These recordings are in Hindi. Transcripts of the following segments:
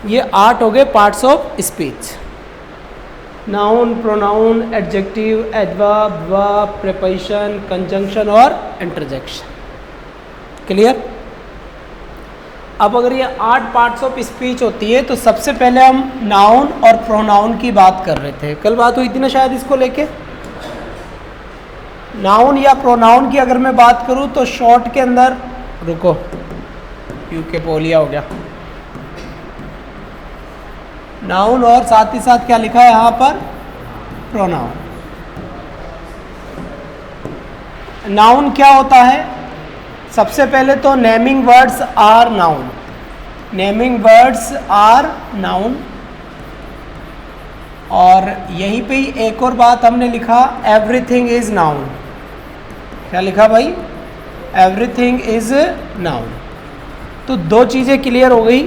ये 8 हो गए parts of speech. Noun, pronoun, adjective, adverb, verb, preposition, conjunction और इंटरजेक्शन। क्लियर? अब अगर ये 8 पार्ट्स ऑफ स्पीच होती है तो सबसे पहले हम नाउन और प्रोनाउन की बात कर रहे थे, कल बात हुई थी ना शायद इसको लेके। नाउन या प्रोनाउन की अगर मैं बात करूं तो शॉर्ट के अंदर, रुको यूके पोलिया हो गया, नाउन और साथ ही साथ क्या लिखा है यहाँ पर, प्रोनाउन। नाउन क्या होता है? सबसे पहले तो naming words are noun, naming words are noun. और यहीं पे ही एक और बात हमने लिखा, एवरीथिंग इज नाउन। क्या लिखा भाई? Everything is noun. तो दो चीज़ें क्लियर हो गई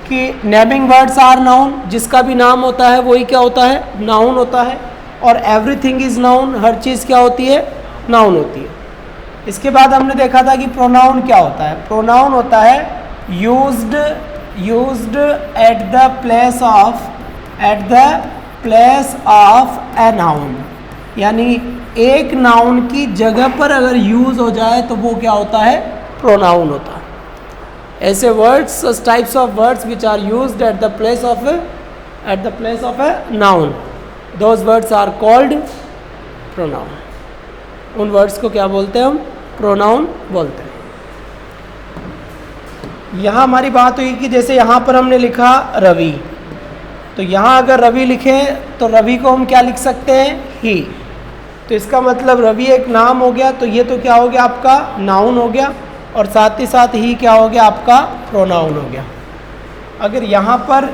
कि नेमिंग वर्ड्स आर नाउन, जिसका भी नाम होता है वही क्या होता है, नाउन होता है। और एवरीथिंग इज नाउन, हर चीज़ क्या होती है, नाउन होती है। इसके बाद हमने देखा था कि प्रोनाउन क्या होता है। प्रोनाउन होता है used at the place of a noun, यानी एक नाउन की जगह पर अगर यूज हो जाए तो वो क्या होता है, प्रोनाउन होता है। ऐसे words, types of words which are used at the place of a noun, those words are called pronoun. उन वर्ड्स को क्या बोलते हैं हम, प्रोनाउन बोलते हैं। यहाँ हमारी बात हुई कि जैसे यहाँ पर हमने लिखा रवि, तो यहाँ अगर रवि लिखे तो रवि को हम क्या लिख सकते हैं, ही। तो इसका मतलब रवि एक नाम हो गया, तो ये तो क्या हो गया आपका, नाउन हो गया। और साथ ही साथ ही क्या हो गया आपका, प्रोनाउन हो गया। अगर यहाँ पर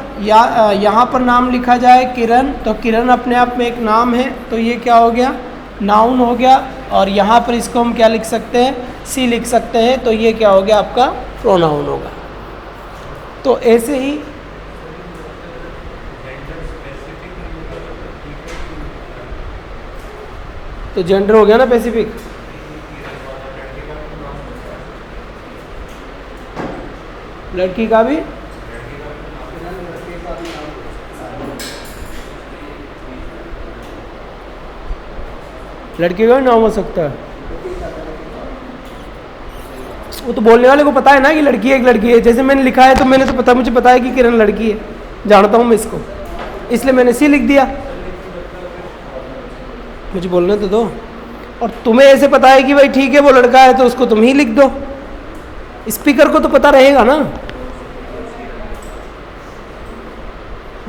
यहाँ पर नाम लिखा जाए किरण, तो किरण अपने आप में एक नाम है, तो ये क्या हो गया, नाउन हो गया। और यहाँ पर इसको हम क्या लिख सकते हैं, सी लिख सकते हैं, तो ये क्या हो गया आपका, प्रोनाउन होगा। तो ऐसे ही तो जेंडर हो गया ना स्पेसिफिक। लड़की का भी, लड़की का भी नाम हो सकता है। वो तो बोलने वाले को पता है ना कि लड़की है, एक लड़की है। जैसे मैंने लिखा है तो मैंने तो पता, मुझे पता है कि किरण लड़की है, जानता हूँ मैं इसको, इसलिए मैंने सी लिख दिया। मुझे बोलने तो दो। और तुम्हें ऐसे पता है कि भाई ठीक है वो लड़का है, तो उसको तुम ही लिख दो। स्पीकर को तो पता रहेगा ना,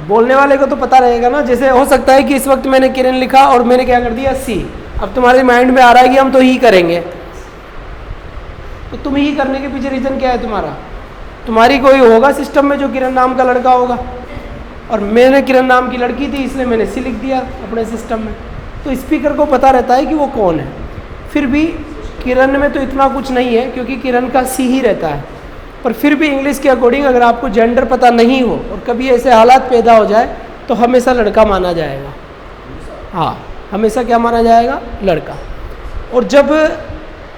बोलने वाले को तो पता रहेगा ना। जैसे हो सकता है कि इस वक्त मैंने किरण लिखा और मैंने क्या कर दिया, सी। अब तुम्हारे माइंड में आ रहा है कि हम तो ही करेंगे, तो तुम ही करने के पीछे रीज़न क्या है तुम्हारा? तुम्हारी कोई होगा सिस्टम में जो किरण नाम का लड़का होगा, और मैंने किरण नाम की लड़की थी इसलिए मैंने सी लिख दिया अपने सिस्टम में। तो स्पीकर को पता रहता है कि वो कौन है। फिर भी किरण में तो इतना कुछ नहीं है, क्योंकि किरण का सी ही रहता है। पर फिर भी इंग्लिश के अकॉर्डिंग अगर आपको जेंडर पता नहीं हो और कभी ऐसे हालात पैदा हो जाए तो हमेशा लड़का माना जाएगा। हाँ, हमेशा क्या माना जाएगा, लड़का। और जब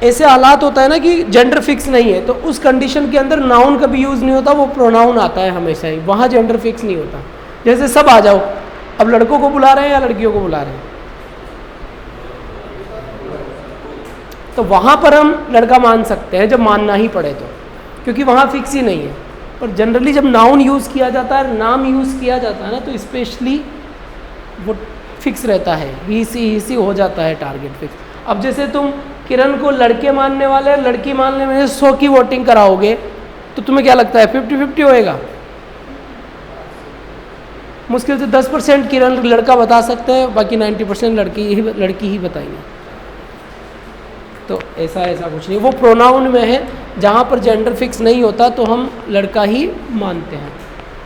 ऐसे हालात होता है ना कि जेंडर फिक्स नहीं है, तो उस कंडीशन के अंदर नाउन कभी यूज़ नहीं होता, वो प्रोनाउन आता है हमेशा ही, वहाँ जेंडर फिक्स नहीं होता। जैसे सब आ जाओ, अब लड़कों को बुला रहे हैं या लड़कियों को बुला रहे हैं, तो वहाँ पर हम लड़का मान सकते हैं जब मानना ही पड़े तो, क्योंकि वहाँ फिक्स ही नहीं है। और जनरली जब नाउन यूज़ किया जाता है, नाम यूज़ किया जाता है ना, तो स्पेशली वो फिक्स रहता है, ही सी हो जाता है टारगेट फिक्स। अब जैसे तुम किरण को लड़के मानने वाले, लड़की मानने में 100 की वोटिंग कराओगे, तो तुम्हें क्या लगता है 50-50 होएगा? मुश्किल से 10% किरण लड़का बता सकते हैं, बाकी 90% लड़की ही बताएंगे। तो ऐसा कुछ नहीं, वो प्रोनाउन में है, जहाँ पर जेंडर फिक्स नहीं होता तो हम लड़का ही मानते हैं।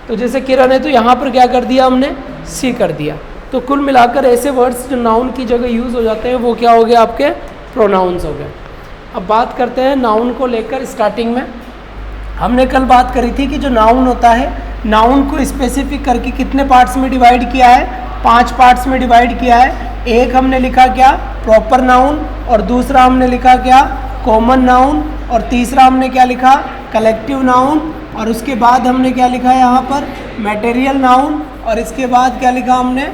तो जैसे किरण है तो यहाँ पर क्या कर दिया हमने, सी कर दिया। तो कुल मिलाकर ऐसे वर्ड्स जो नाउन की जगह यूज़ हो जाते हैं वो क्या हो गया, आपके प्रोनाउंस हो गए। अब बात करते हैं नाउन को लेकर। स्टार्टिंग में हमने कल बात करी थी कि जो नाउन होता है, नाउन को स्पेसिफिक करके कितने पार्ट्स में डिवाइड किया है, 5 पार्ट्स में डिवाइड किया है। एक हमने लिखा क्या, प्रॉपर नाउन, और दूसरा हमने लिखा क्या, कॉमन नाउन, और तीसरा हमने क्या लिखा, कलेक्टिव नाउन, और उसके बाद हमने क्या लिखा है यहाँ पर मटेरियल नाउन, और इसके बाद क्या लिखा हमने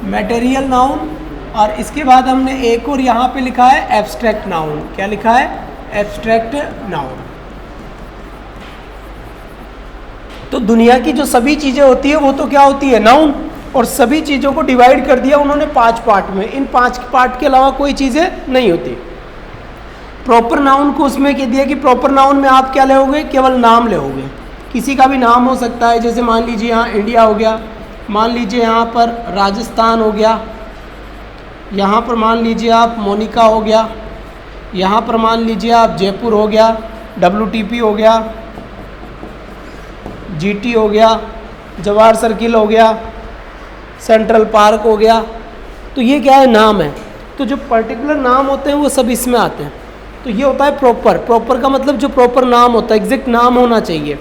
मटेरियल नाउन, और इसके बाद हमने एक और यहाँ पे लिखा है एब्स्ट्रैक्ट नाउन। क्या लिखा है? Abstract noun. तो दुनिया की जो सभी चीज़ें होती है वो तो क्या होती है? नाउन। और सभी चीज़ों को डिवाइड कर दिया उन्होंने 5 पार्ट में। इन 5 पार्ट के अलावा कोई चीज़ें नहीं होती। प्रॉपर नाउन को उसमें कह दिया कि प्रॉपर नाउन में आप क्या लोगे? केवल नाम लोगे। किसी का भी नाम हो सकता है, जैसे मान लीजिए यहाँ इंडिया हो गया, मान लीजिए यहाँ पर राजस्थान हो गया, यहाँ पर मान लीजिए आप मोनिका हो गया, यहाँ पर मान लीजिए आप जयपुर हो गया, WTP हो गया, GT हो गया, जवाहर सर्किल हो गया, सेंट्रल पार्क हो गया। तो ये क्या है? नाम है। तो जो पर्टिकुलर नाम होते हैं वो सब इसमें आते हैं। तो ये होता है प्रॉपर। प्रॉपर का मतलब जो प्रॉपर नाम होता है, एग्जैक्ट नाम होना चाहिए।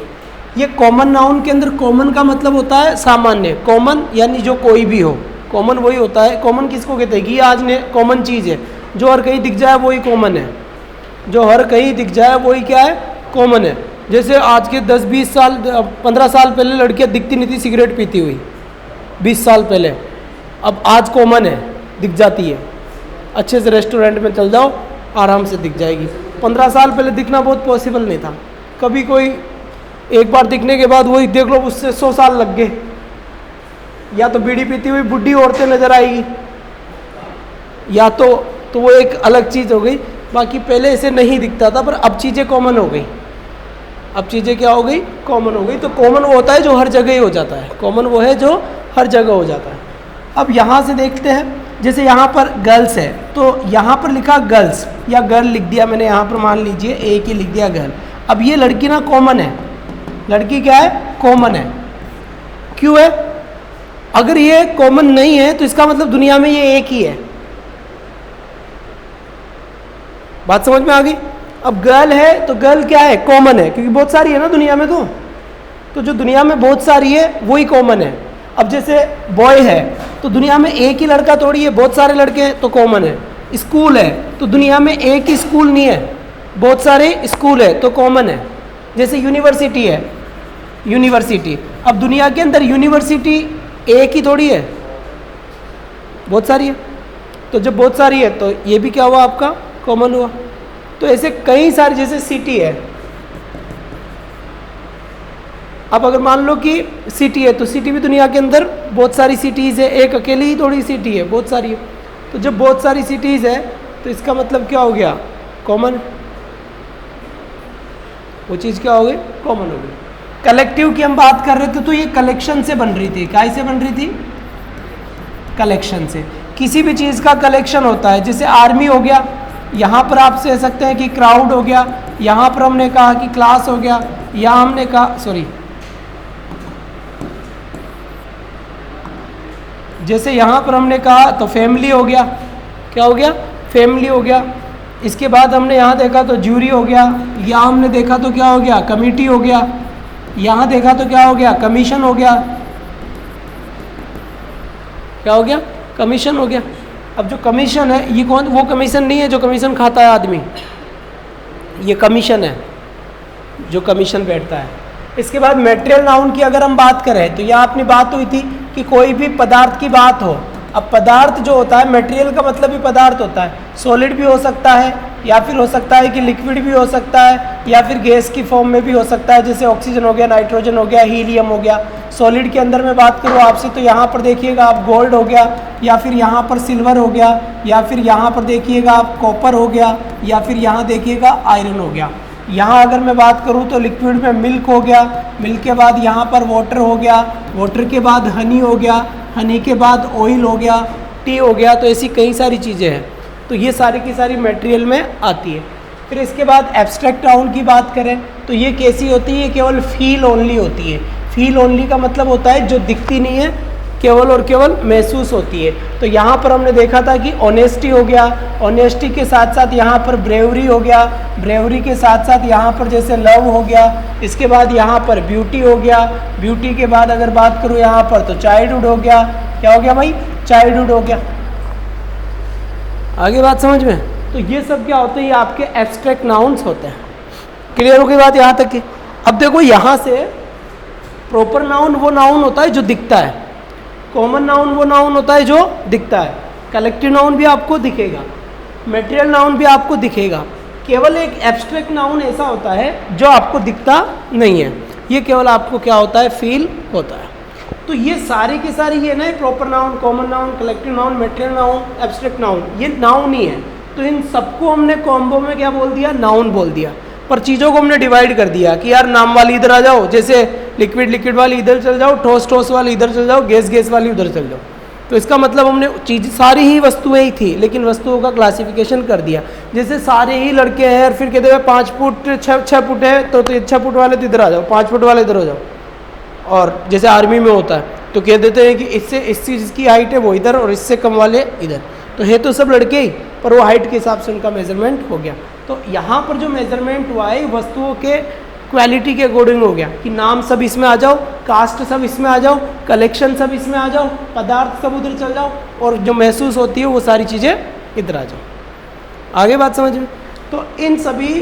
ये कॉमन नाउन के अंदर कॉमन का मतलब होता है सामान्य। कॉमन यानी जो कोई भी हो, कॉमन वही होता है। कॉमन किसको कहते हैं? कि आज ने कॉमन चीज़ है, जो हर कहीं दिख जाए वही कॉमन है। जो हर कहीं दिख जाए वही क्या है? कॉमन है। जैसे आज के 10-20 साल 15 साल पहले लड़कियां दिखती नहीं थी सिगरेट पीती हुई, 20 साल पहले। अब आज कॉमन है, दिख जाती है। अच्छे से रेस्टोरेंट में चल जाओ, आराम से दिख जाएगी। 15 साल पहले दिखना बहुत पॉसिबल नहीं था। कभी कोई एक बार दिखने के बाद वही देख लो उससे 100 साल लग गए। या तो बीड़ी पीती हुई बुढ़ी औरतें नजर आएगी, या तो वो एक अलग चीज़ हो गई। बाकी पहले ऐसे नहीं दिखता था, पर अब चीज़ें कॉमन हो गई। अब चीज़ें क्या हो गई? कॉमन हो गई। तो कॉमन वो होता है जो हर जगह ही हो जाता है। कॉमन वो है जो हर जगह हो जाता है। अब यहाँ से देखते हैं, जैसे यहाँ पर गर्ल्स है, तो यहाँ पर लिखा गर्ल्स या गर्ल लिख दिया मैंने, यहाँ पर मान लीजिए एक ही लिख दिया गर्ल। अब ये लड़की ना कॉमन है। लड़की क्या है? कॉमन है। क्यों है? अगर ये कॉमन नहीं है तो इसका मतलब दुनिया में ये एक ही है। बात समझ में आ गई? अब गर्ल है तो गर्ल क्या है? कॉमन है, क्योंकि बहुत सारी है ना दुनिया में। तो जो दुनिया में बहुत सारी है वही कॉमन है। अब जैसे बॉय है तो दुनिया में एक ही लड़का थोड़ी है, बहुत सारे लड़के हैं तो कॉमन है। स्कूल है तो दुनिया में एक ही स्कूल नहीं है, बहुत सारे स्कूल है तो कॉमन है। जैसे यूनिवर्सिटी है, यूनिवर्सिटी, अब दुनिया के अंदर यूनिवर्सिटी एक ही थोड़ी है, बहुत सारी है। तो जब बहुत सारी है तो ये भी क्या हुआ? आपका कॉमन हुआ। तो ऐसे कई सारे, जैसे सिटी है। अब अगर मान लो कि सिटी है तो सिटी भी दुनिया के अंदर बहुत सारी सिटीज़ है, एक अकेली ही थोड़ी सिटी है, बहुत सारी है। तो जब बहुत सारी सिटीज़ है तो इसका मतलब क्या हो गया? कॉमन। वो चीज़ क्या हो गई? कॉमन हो गई। कलेक्टिव की हम बात कर रहे थे तो ये कलेक्शन से बन रही थी। काय से बन रही थी? कलेक्शन से। किसी भी चीज़ का कलेक्शन होता है। जैसे आर्मी हो गया, यहाँ पर आप कह सकते हैं कि क्राउड हो गया, यहाँ पर हमने कहा कि क्लास हो गया, यहाँ हमने कहा जैसे यहाँ पर हमने कहा तो फैमिली हो गया। क्या हो गया? फैमिली हो गया। इसके बाद हमने यहाँ देखा तो ज्यूरी हो गया, यहाँ हमने देखा तो क्या हो गया? कमेटी हो गया, यहाँ देखा तो क्या हो गया? कमीशन हो गया। क्या हो गया? कमीशन हो गया। अब जो कमीशन है ये कौन? वो कमीशन नहीं है जो कमीशन खाता है आदमी, ये कमीशन है जो कमीशन बैठता है। इसके बाद मटेरियल नाउन की अगर हम बात करें तो यहाँ अपनी बात हुई थी कि कोई भी पदार्थ की बात हो। अब पदार्थ जो होता है, मटेरियल का मतलब भी पदार्थ होता है। सॉलिड भी हो सकता है, या फिर हो सकता है कि लिक्विड भी हो सकता है, या फिर गैस की फॉर्म में भी हो सकता है। जैसे ऑक्सीजन हो गया, नाइट्रोजन हो गया, हीलियम हो गया। सॉलिड के अंदर मैं बात करूँ आपसे तो यहाँ पर देखिएगा आप गोल्ड हो गया, या फिर यहाँ पर सिल्वर हो गया, या फिर यहाँ पर देखिएगा आप कॉपर हो गया, या फिर यहाँ देखिएगा आयरन हो गया। यहाँ अगर मैं बात करूँ तो लिक्विड में मिल्क हो गया, मिल्क के बाद यहाँ पर वाटर हो गया, वाटर के बाद हनी हो गया, हनी के बाद ऑयल हो गया, टी हो गया। तो ऐसी कई सारी चीज़ें हैं। तो ये सारी की सारी मटेरियल में आती है। फिर इसके बाद एब्स्ट्रैक्ट नाउन की बात करें तो ये कैसी होती है? केवल फील ओनली होती है। फील ओनली का मतलब होता है जो दिखती नहीं है, केवल और केवल महसूस होती है। तो यहाँ पर हमने देखा था कि ऑनेस्टी हो गया, ऑनेस्टी के साथ साथ यहाँ पर ब्रेवरी हो गया, ब्रेवरी के साथ साथ यहाँ पर जैसे लव हो गया। इसके बाद यहाँ पर ब्यूटी हो गया, ब्यूटी के बाद अगर बात करूँ यहाँ पर तो चाइल्डहुड हो गया। क्या हो गया भाई? चाइल्डहुड हो गया। आगे बात समझ में? तो ये सब क्या होते हैं? ये आपके एब्स्ट्रैक्ट नाउन्स होते हैं। क्लियर हो गई बात यहाँ तक की? अब देखो यहाँ से प्रॉपर नाउन वो नाउन होता है जो दिखता है, कॉमन नाउन वो नाउन होता है जो दिखता है, कलेक्टिव नाउन भी आपको दिखेगा, मटेरियल नाउन भी आपको दिखेगा। केवल एक एब्स्ट्रैक्ट नाउन ऐसा होता है जो आपको दिखता नहीं है, ये केवल आपको क्या होता है, फील होता है। तो ये सारी की सारी ये ना proper noun, common noun, collective noun, material noun, abstract noun, ये नाउन ही है। तो इन सबको हमने कॉम्बो में क्या बोल दिया, नाउन बोल दिया। पर चीज़ों को हमने डिवाइड कर दिया कि यार नाम वाली इधर आ जाओ, जैसे लिक्विड लिक्विड वाली इधर चल जाओ, ठोस ठोस वाली इधर चल जाओ, गैस गैस वाली उधर चल जाओ। तो इसका मतलब हमने चीज़ सारी ही वस्तुएं ही थी, लेकिन वस्तुओं का क्लासिफिकेशन कर दिया। जैसे सारे ही लड़के हैं और फिर कहते हैं 5 फुट 6 फुट है, तो 6 फुट वाले तो इधर आ जाओ, 5 फुट वाले इधर हो जाओ। और जैसे आर्मी में होता है तो कह देते हैं कि इससे इस चीज़ की हाइट है वो इधर और इससे कम वाले इधर, तो है तो सब लड़के ही, पर वो हाइट के हिसाब से उनका मेजरमेंट हो गया। तो यहाँ पर जो मेजरमेंट हुआ है वस्तुओं के क्वालिटी के अकॉर्डिंग हो गया कि नाम सब इसमें आ जाओ, कास्ट सब इसमें आ जाओ, कलेक्शन सब इसमें आ जाओ, पदार्थ सब उधर चल जाओ, और जो महसूस होती है वो सारी चीज़ें इधर आ जाओ। आगे बात समझ में? तो इन सभी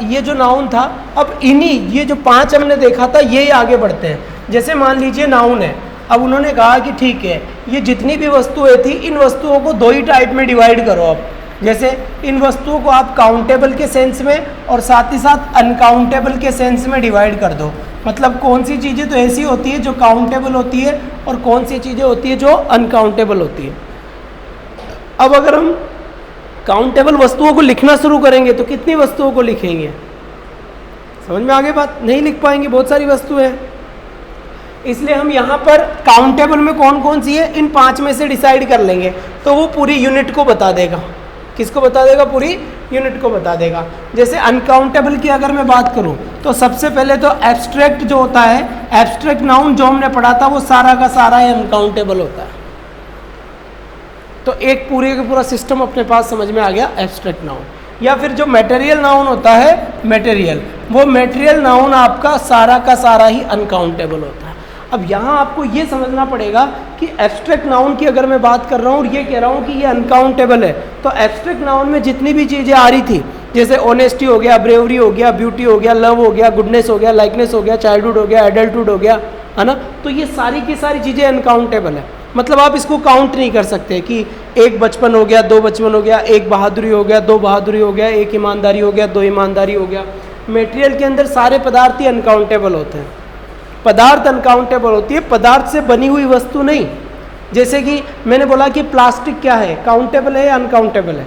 ये जो नाउन था, अब इन्हीं ये जो 5 हमने देखा था ये आगे बढ़ते हैं। जैसे मान लीजिए नाउन है, अब उन्होंने कहा कि ठीक है ये जितनी भी वस्तुएं थी इन वस्तुओं को 2 ही टाइप में डिवाइड करो। अब जैसे इन वस्तुओं को आप काउंटेबल के सेंस में और साथ ही साथ अनकाउंटेबल के सेंस में डिवाइड कर दो। मतलब कौन सी चीज़ें तो ऐसी होती है जो काउंटेबल होती है और कौन सी चीज़ें होती है जो अनकाउंटेबल होती है। अब अगर हम काउंटेबल वस्तुओं को लिखना शुरू करेंगे तो कितनी वस्तुओं को लिखेंगे? समझ में आगे बात? नहीं लिख पाएंगे, बहुत सारी वस्तुएं हैं। इसलिए हम यहाँ पर काउंटेबल में कौन कौन सी है इन 5 में से डिसाइड कर लेंगे, तो वो पूरी यूनिट को बता देगा। किसको बता देगा? पूरी यूनिट को बता देगा। जैसे अनकाउंटेबल की अगर मैं बात करूँ तो सबसे पहले तो एब्स्ट्रैक्ट जो होता है, एब्स्ट्रैक्ट नाउन जो हमने पढ़ा था वो सारा का सारा अनकाउंटेबल होता है। तो एक पूरे का पूरा सिस्टम अपने पास समझ में आ गया एब्स्ट्रैक्ट नाउन। या फिर जो मटेरियल नाउन होता है, मटेरियल, वो मटेरियल नाउन आपका सारा का सारा ही अनकाउंटेबल होता है। अब यहाँ आपको ये समझना पड़ेगा कि एब्स्ट्रैक्ट नाउन की अगर मैं बात कर रहा हूँ और ये कह रहा हूँ कि ये अनकाउंटेबल है, तो एब्स्ट्रैक्ट नाउन में जितनी भी चीज़ें आ रही थी, जैसे ऑनेस्टी हो गया, ब्रेवरी हो गया, ब्यूटी हो गया, लव हो गया, गुडनेस हो गया, लाइकनेस हो गया, चाइल्डहुड हो गया, एडल्टहुड हो गया, है ना, तो ये सारी की सारी चीज़ें अनकाउंटेबल है। मतलब आप इसको काउंट नहीं कर सकते कि 1 बचपन हो गया, 2 बचपन हो गया, 1 बहादुरी हो गया, 2 बहादुरी हो गया, 1 ईमानदारी हो गया, 2 ईमानदारी हो गया। मटेरियल के अंदर सारे पदार्थ ही अनकाउंटेबल होते हैं। पदार्थ अनकाउंटेबल होती है, पदार्थ से बनी हुई वस्तु नहीं। जैसे कि मैंने बोला कि प्लास्टिक क्या है, काउंटेबल है या अनकाउंटेबल है?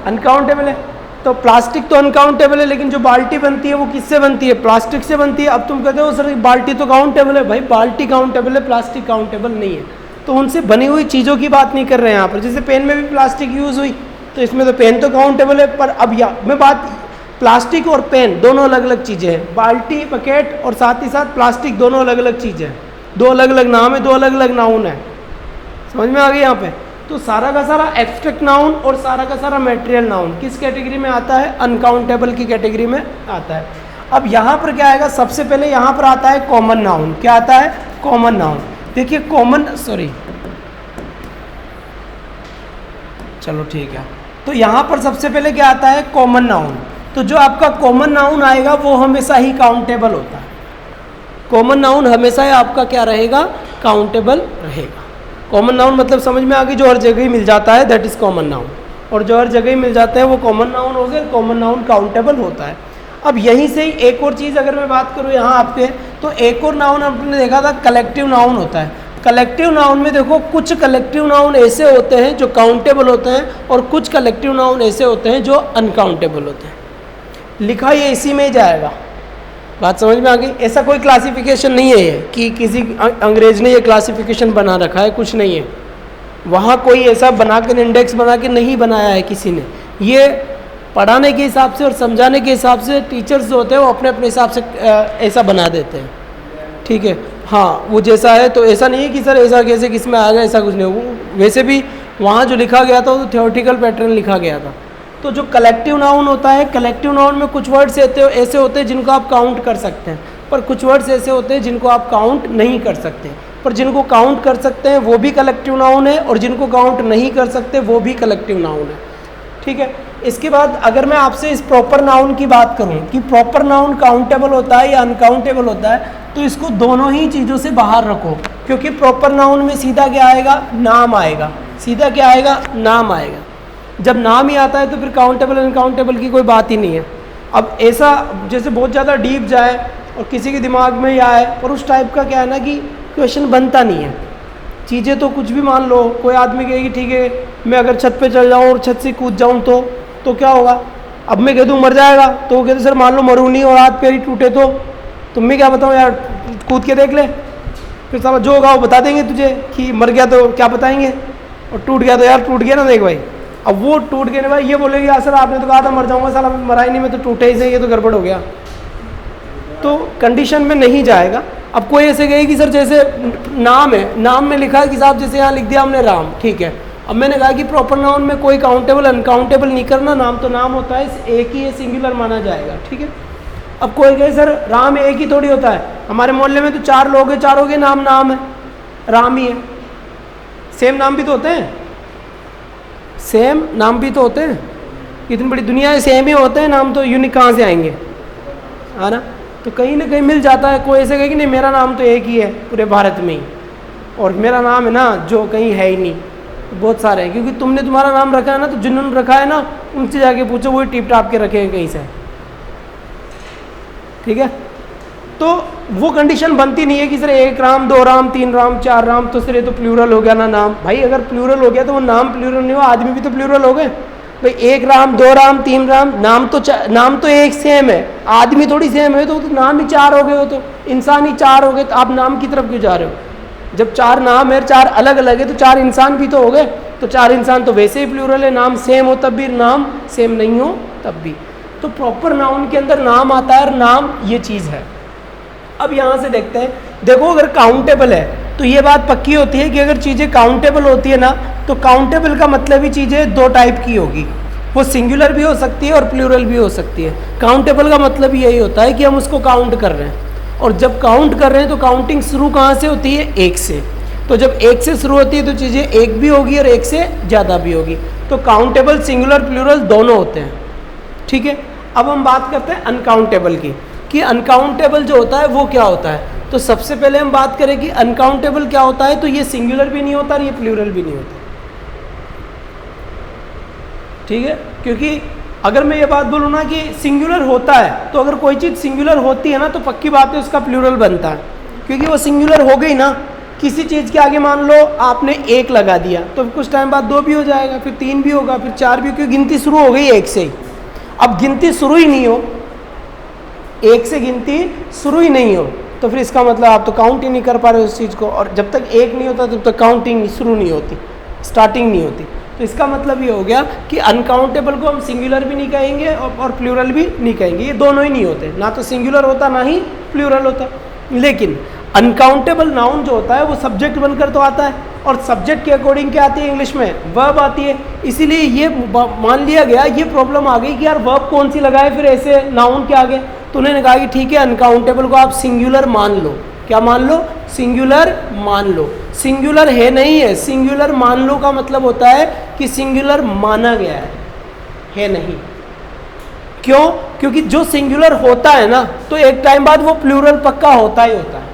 अनकाउंटेबल है। तो प्लास्टिक तो अनकाउंटेबल है, लेकिन जो बाल्टी बनती है वो किससे बनती है? प्लास्टिक से बनती है। अब तुम कहते हो सर बाल्टी तो काउंटेबल है। भाई बाल्टी काउंटेबल है, प्लास्टिक काउंटेबल नहीं है। तो उनसे बनी हुई चीज़ों की बात नहीं कर रहे हैं यहाँ पर। जैसे पेन में भी प्लास्टिक यूज़ हुई तो इसमें तो पेन तो काउंटेबल है, पर अब मैं बात प्लास्टिक और पेन दोनों अलग अलग चीज़ें हैं। बाल्टी, बकेट और साथ ही साथ प्लास्टिक दोनों अलग अलग चीज़ें हैं, 2 अलग अलग नाम है, 2 अलग अलग नाउन है। समझ में आ गई यहाँ पे? तो सारा का सारा एब्स्ट्रैक्ट नाउन और सारा का सारा मटेरियल नाउन किस कैटेगरी में आता है? अनकाउंटेबल की कैटेगरी में आता है। अब यहाँ पर क्या आएगा? सबसे पहले यहाँ पर आता है कॉमन नाउन। क्या आता है? Common noun. देखिए चलो ठीक है। तो यहाँ पर सबसे पहले क्या आता है? Common noun. तो जो आपका कॉमन नाउन आएगा वो हमेशा ही काउंटेबल होता है। कॉमन नाउन हमेशा ही आपका क्या रहेगा? काउंटेबल रहेगा। कॉमन नाउन मतलब समझ में आ गई, जो हर जगह ही मिल जाता है दैट इज कॉमन नाउन, और जो हर जगह ही मिल जाता है वो कॉमन नाउन हो गया। कॉमन नाउन काउंटेबल होता है। अब यहीं से ही एक और चीज़ अगर मैं बात करूँ यहाँ आपके, तो एक और नाउन आपने देखा था कलेक्टिव नाउन होता है। कलेक्टिव नाउन में देखो कुछ कलेक्टिव नाउन ऐसे होते हैं जो काउंटेबल होते हैं और कुछ कलेक्टिव नाउन ऐसे होते हैं जो अनकाउंटेबल होते हैं। लिखा ये इसी में ही जाएगा। बात समझ में आ गई? ऐसा कोई क्लासिफिकेशन नहीं है कि किसी अंग्रेज ने ये क्लासिफिकेशन बना रखा है, कुछ नहीं है। वहाँ कोई ऐसा बना के इंडेक्स बना के नहीं बनाया है किसी ने। ये पढ़ाने के हिसाब से और समझाने के हिसाब से टीचर्स जो होते हैं वो अपने अपने हिसाब से ऐसा बना देते हैं। ठीक है, हाँ, वो जैसा है तो ऐसा नहीं है कि सर ऐसा कैसे किस में आ गया, ऐसा कुछ नहीं। वो वैसे भी वहाँ जो लिखा गया था वो थियोरेटिकल पैटर्न लिखा गया था। तो जो कलेक्टिव नाउन होता है, कलेक्टिव नाउन में कुछ वर्ड्स ऐसे होते हैं जिनको आप काउंट कर सकते हैं, पर कुछ वर्ड्स ऐसे होते हैं जिनको आप काउंट नहीं कर सकते। पर जिनको काउंट कर सकते हैं वो भी कलेक्टिव नाउन है, और जिनको काउंट नहीं कर सकते वो भी कलेक्टिव नाउन है। ठीक है, इसके बाद अगर मैं आपसे इस प्रॉपर नाउन की बात करूं कि प्रॉपर नाउन काउंटेबल होता है या अनकाउंटेबल होता है, तो इसको दोनों ही चीज़ों से बाहर रखो, क्योंकि प्रॉपर नाउन में सीधा क्या आएगा, नाम आएगा। सीधा क्या आएगा, नाम आएगा। जब नाम ही आता है तो फिर काउंटेबल अनकाउंटेबल की कोई बात ही नहीं है। अब ऐसा जैसे बहुत ज़्यादा डीप जाए और किसी के दिमाग में ही आए, पर उस टाइप का क्या है ना कि क्वेश्चन बनता नहीं है। चीज़ें तो कुछ भी मान लो, कोई आदमी कहेगी ठीक है मैं अगर छत पे चल जाऊँ और छत से कूद जाऊँ तो क्या होगा। अब मैं कह दूँ मर जाएगा, तो वो कहते सर मान लो मरूँ नहीं और हाथ पैर ही टूटे तो मैं क्या बताऊँ यार, कूद के देख ले। फिर साला जो होगा वो बता देंगे तुझे कि मर गया तो क्या बताएंगे, और टूट गया तो यार टूट गया ना देख भाई। अब वो टूट गए ना भाई, ये बोलेंगे यार सर आपने तो कहा था मर जाऊँगा, साला मरा ही नहीं, मैं तो टूटे ही से, ये तो गड़बड़ हो गया। तो कंडीशन में नहीं जाएगा। अब कोई ऐसे कहे कि सर जैसे नाम है, नाम में लिखा है कि साहब जैसे यहाँ लिख दिया हमने राम, ठीक है। अब मैंने कहा कि प्रॉपर नाउन में कोई काउंटेबल अनकाउंटेबल नहीं करना, नाम तो नाम होता है, एक ही है, सिंगुलर माना जाएगा, ठीक है। अब कोई कहे सर राम एक ही थोड़ी होता है, हमारे मोहल्ले में तो 4 लोग हैं, चारों के नाम नाम है, राम ही है। सेम नाम भी तो होते हैं, सेम नाम भी तो होते हैं, इतनी बड़ी दुनिया है, सेम ही होते हैं नाम, तो यूनिक कहाँ से आएंगे, है ना। तो कहीं ना कहीं मिल जाता है। कोई ऐसे कहे कि नहीं मेरा नाम तो एक ही है पूरे भारत में ही, और मेरा नाम है ना जो कहीं है ही नहीं, बहुत सारे हैं। क्योंकि तुमने तुम्हारा नाम रखा है ना, तो जिन्होंने रखा है ना उनसे जाके पूछो, वही टिप टाप के रखे हैं कहीं से, ठीक है। तो वो कंडीशन बनती नहीं है कि सर 1 राम 2 राम 3 राम 4 राम, तो सर ये तो प्लूरल हो गया ना नाम। भाई अगर प्लूरल हो गया तो वो नाम प्लूरल नहीं हुआ, आदमी भी तो प्लूरल हो गए भाई। 1 राम 2 राम 3 राम, नाम तो एक सेम है, आदमी थोड़ी सेम है, तो नाम ही 4 हो गए, हो तो इंसान ही 4 हो गए। तो आप नाम की तरफ क्यों जा रहे हो। जब 4 नाम है, 4 अलग अलग है, तो 4 इंसान भी तो हो गए। तो 4 इंसान तो वैसे ही प्लूरल है, नाम सेम हो तब भी, नाम सेम नहीं हो तब भी। तो प्रॉपर नाउन के अंदर नाम आता है, और नाम ये चीज़ है। अब यहाँ से देखते हैं, देखो अगर काउंटेबल है तो ये बात पक्की होती है कि अगर चीज़ें काउंटेबल होती है ना, तो काउंटेबल का मतलब ही चीज़ें 2 टाइप की होगी, वो सिंगुलर भी हो सकती है और प्लूरल भी हो सकती है। काउंटेबल का मतलब यही होता है कि हम उसको काउंट कर रहे हैं, और जब काउंट कर रहे हैं तो काउंटिंग शुरू कहाँ से होती है, 1 से। तो जब 1 से शुरू होती है तो चीज़ें 1 भी होगी और 1 से ज़्यादा भी होगी। तो काउंटेबल सिंगुलर प्लूरल दोनों होते हैं, ठीक है। अब हम बात करते हैं अनकाउंटेबल की, कि अनकाउंटेबल जो होता है वो क्या होता है। तो सबसे पहले हम बात करें कि अनकाउंटेबल क्या होता है, तो ये सिंगुलर भी नहीं होता और ये प्लूरल भी नहीं होता, ठीक है। क्योंकि अगर मैं ये बात बोलूँ ना कि सिंगुलर होता है, तो अगर कोई चीज़ सिंगुलर होती है ना, तो पक्की बात है उसका प्लूरल बनता है, क्योंकि वो सिंगुलर हो गई ना। किसी चीज़ के आगे मान लो आपने 1 लगा दिया, तो कुछ टाइम बाद 2 भी हो जाएगा, फिर 3 भी होगा, फिर 4 भी, क्योंकि गिनती शुरू हो गई 1 से ही। अब गिनती शुरू ही नहीं हो, 1 से गिनती शुरू ही नहीं हो, तो फिर इसका मतलब आप तो काउंट ही नहीं कर पा रहे उस चीज़ को, और जब तक 1 नहीं होता तब तक काउंटिंग शुरू नहीं होती, स्टार्टिंग नहीं होती। तो इसका मतलब ये हो गया कि अनकाउंटेबल को हम सिंगुलर भी नहीं कहेंगे और प्लूरल भी नहीं कहेंगे, ये दोनों ही नहीं होते, ना तो सिंगुलर होता ना ही प्लूरल होता। लेकिन अनकाउंटेबल नाउन जो होता है वो सब्जेक्ट बनकर तो आता है, और सब्जेक्ट के अकॉर्डिंग क्या आती है इंग्लिश में, वर्ब आती है। इसीलिए ये मान लिया गया, ये प्रॉब्लम आ गई कि यार वर्ब कौन सी लगाए फिर ऐसे नाउन के आगे। तो उन्होंने कहा कि ठीक है अनकाउंटेबल को आप सिंगुलर मान लो। क्या मान लो, सिंगुलर मान लो। सिंगुलर है नहीं है, सिंगुलर मान लो का मतलब होता है कि सिंगुलर माना गया है नहीं। क्यों, क्योंकि जो सिंगुलर होता है ना, तो एक टाइम बाद वो प्लूरल पक्का होता ही होता है,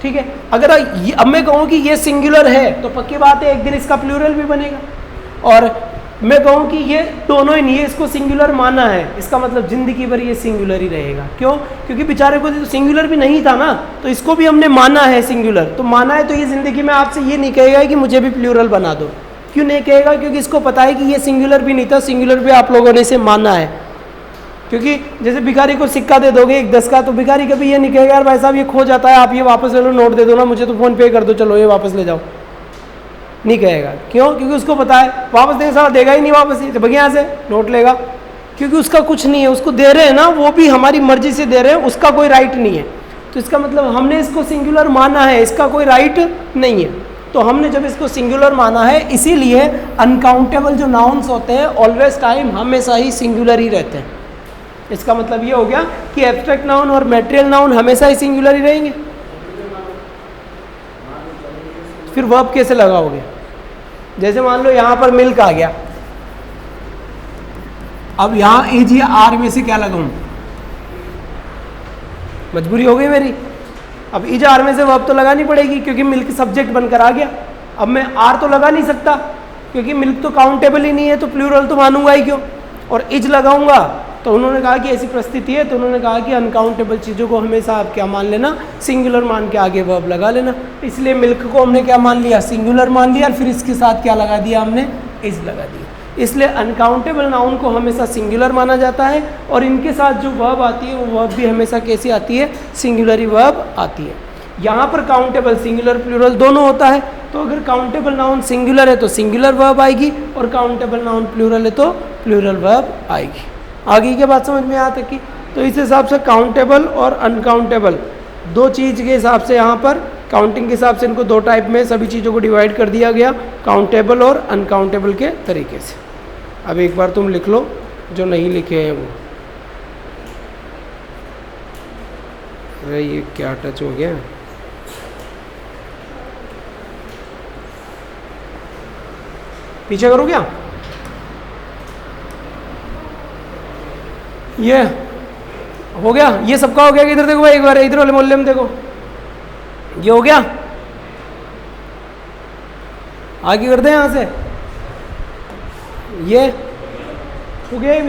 ठीक है। अगर अब मैं कहूँ कि ये सिंगुलर है, तो पक्की बात है एक दिन इसका प्लूरल भी बनेगा। और मैं कहूँ कि ये दोनों ही नहीं है, इसको सिंगुलर माना है, इसका मतलब जिंदगी भर ये सिंगुलर ही रहेगा। क्यों, क्योंकि बेचारे को तो सिंगुलर भी नहीं था ना, तो इसको भी हमने माना है सिंगुलर। तो माना है तो ये जिंदगी में आपसे ये नहीं कहेगा कि मुझे भी प्लूरल बना दो। क्यों नहीं कहेगा, क्योंकि इसको पता है कि ये सिंगुलर भी नहीं था, सिंगुलर भी आप लोगों ने इसे माना है। क्योंकि जैसे भिखारी को सिक्का दे दोगे 1 10 का, तो भिखारी कभी ये नहीं कहेगा यार भाई साहब ये खो जाता है, आप ये वापस ले लो, नोट दे दो ना, मुझे तो फ़ोन पे कर दो, चलो ये वापस ले जाओ, नहीं कहेगा। क्यों, क्योंकि उसको पता है वापस देने सारा देगा ही नहीं वापस, ही जब यहाँ से नोट लेगा, क्योंकि उसका कुछ नहीं है, उसको दे रहे हैं ना, वो भी हमारी मर्जी से दे रहे हैं, उसका कोई राइट नहीं है। तो इसका मतलब हमने इसको सिंगुलर माना है, इसका कोई राइट नहीं है। तो हमने जब इसको सिंगुलर माना है, इसीलिए अनकाउंटेबल जो नाउन्स होते हैं ऑलवेज टाइम हमेशा ही सिंगुलर ही रहते हैं। इसका मतलब ये हो गया कि एब्स्ट्रैक्ट नाउन और मैटेरियल नाउन हमेशा ही सिंगुलर ही रहेंगे। फिर वर्ब कैसे लगाओगे, जैसे मान लो यहाँ पर मिल्क आ गया, अब यहाँ इज या आर में से क्या लगाऊं? मजबूरी हो गई मेरी। अब इज आर में से वर्ब तो लगानी पड़ेगी क्योंकि मिल्क सब्जेक्ट बनकर आ गया। अब मैं आर तो लगा नहीं सकता क्योंकि मिल्क तो काउंटेबल ही नहीं है, तो प्लूरल तो मानूंगा ही क्यों। और इज लगाऊंगा तो उन्होंने कहा कि ऐसी परिस्थिति है, तो उन्होंने कहा कि अनकाउंटेबल चीज़ों को हमेशा आप क्या मान लेना, सिंगुलर मान के आगे वर्ब लगा लेना। इसलिए मिल्क को हमने क्या मान लिया, सिंगुलर मान लिया, और फिर इसके साथ क्या लगा दिया हमने, इज लगा दिया। इसलिए अनकाउंटेबल नाउन को हमेशा सिंगुलर माना जाता है, और इनके साथ जो वर्ब आती है वो वर्ब भी हमेशा कैसी आती है, सिंगुलर वर्ब आती है। यहाँ पर काउंटेबल सिंगुलर प्लूरल दोनों होता है, तो अगर काउंटेबल नाउन सिंगुलर है तो सिंगुलर वर्ब आएगी, और काउंटेबल नाउन प्लूरल है तो प्लूरल वर्ब आएगी। आगे की बात समझ में यहाँ तक की। तो इस हिसाब से काउंटेबल और अनकाउंटेबल दो चीज़ के हिसाब से, यहाँ पर काउंटिंग के हिसाब से इनको दो टाइप में सभी चीज़ों को डिवाइड कर दिया गया, काउंटेबल और अनकाउंटेबल के तरीके से। अब एक बार तुम लिख लो जो नहीं लिखे हैं वो। अरे ये क्या टच हो गया, पीछे करो क्या, ये हो गया, ये सबका हो गया। इधर देखो भाई एक बार, इधर वाले मोहल्ले में देखो, ये हो गया। आगे कर दे यहाँ से, ये हो गया, ये